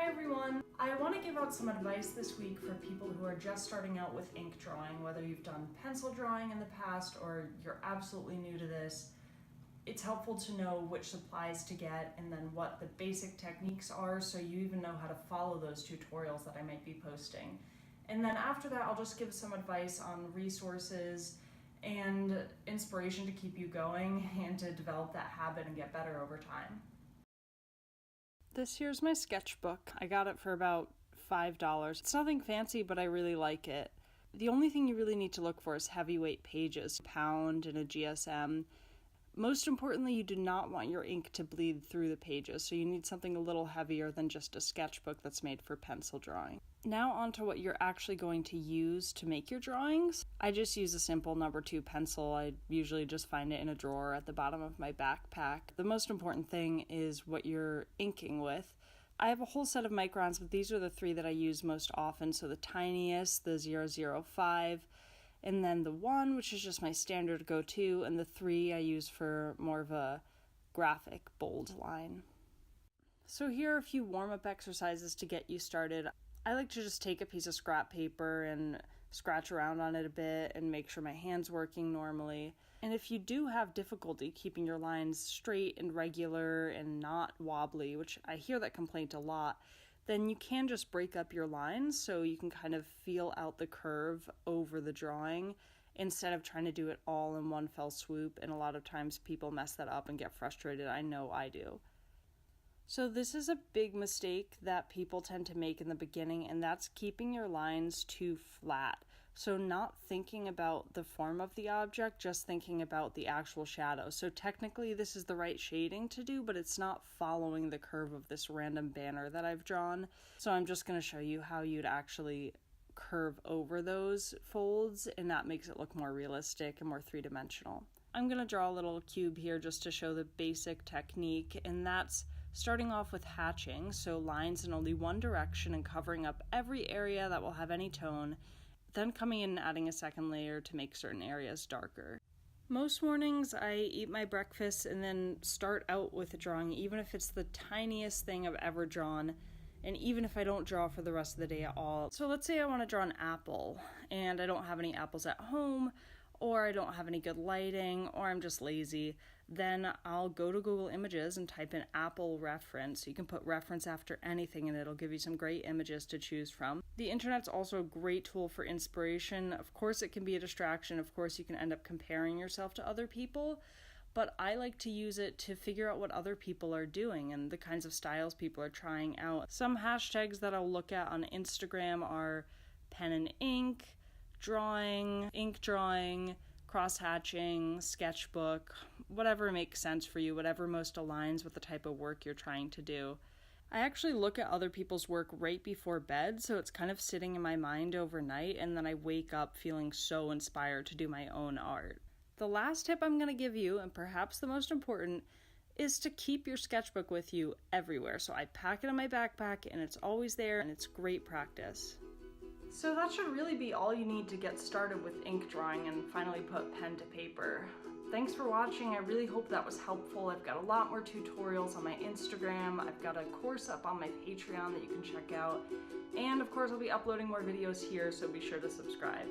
Hi everyone! I want to give out some advice this week for people who are just starting out with ink drawing, whether you've done pencil drawing in the past or you're absolutely new to this. It's helpful to know which supplies to get and then what the basic techniques are so you even know how to follow those tutorials that I might be posting. And then after that, I'll just give some advice on resources and inspiration to keep you going and to develop that habit and get better over time. This here's my sketchbook. I got it for about $5. It's nothing fancy, but I really like it. The only thing you really need to look for is heavyweight pages, a pound and a GSM. Most importantly, you do not want your ink to bleed through the pages, so you need something a little heavier than just a sketchbook that's made for pencil drawing. Now on to what you're actually going to use to make your drawings. I just use a simple number 2 pencil. I usually just find it in a drawer at the bottom of my backpack. The most important thing is what you're inking with. I have a whole set of microns, but these are the 3 that I use most often. So the tiniest, the 005, and then the 1, which is just my standard go-to, and the 3 I use for more of a graphic, bold line. So here are a few warm-up exercises to get you started. I like to just take a piece of scrap paper and scratch around on it a bit and make sure my hand's working normally. And if you do have difficulty keeping your lines straight and regular and not wobbly, which I hear that complaint a lot, then you can just break up your lines so you can kind of feel out the curve over the drawing instead of trying to do it all in one fell swoop. And a lot of times people mess that up and get frustrated. I know I do. So this is a big mistake that people tend to make in the beginning, and that's keeping your lines too flat. So not thinking about the form of the object, just thinking about the actual shadow. So technically this is the right shading to do, but it's not following the curve of this random banner that I've drawn. So I'm just going to show you how you'd actually curve over those folds, and that makes it look more realistic and more three-dimensional. I'm going to draw a little cube here just to show the basic technique, and that's starting off with hatching, so lines in only one direction and covering up every area that will have any tone, then coming in and adding a second layer to make certain areas darker. Most mornings I eat my breakfast and then start out with a drawing, even if it's the tiniest thing I've ever drawn, and even if I don't draw for the rest of the day at all. So let's say I want to draw an apple, and I don't have any apples at home, or I don't have any good lighting, or I'm just lazy, then I'll go to Google Images and type in apple reference. You can put reference after anything and it'll give you some great images to choose from. The internet's also a great tool for inspiration. Of course it can be a distraction. Of course you can end up comparing yourself to other people, but I like to use it to figure out what other people are doing and the kinds of styles people are trying out. Some hashtags that I'll look at on Instagram are pen and ink drawing, cross-hatching, sketchbook, whatever makes sense for you, whatever most aligns with the type of work you're trying to do. I actually look at other people's work right before bed, so it's kind of sitting in my mind overnight, and then I wake up feeling so inspired to do my own art. The last tip I'm going to give you, and perhaps the most important, is to keep your sketchbook with you everywhere. So I pack it in my backpack, and it's always there, and it's great practice. So that should really be all you need to get started with ink drawing and finally put pen to paper. Thanks for watching. I really hope that was helpful. I've got a lot more tutorials on my Instagram. I've got a course up on my Patreon that you can check out. And of course, I'll be uploading more videos here, so be sure to subscribe.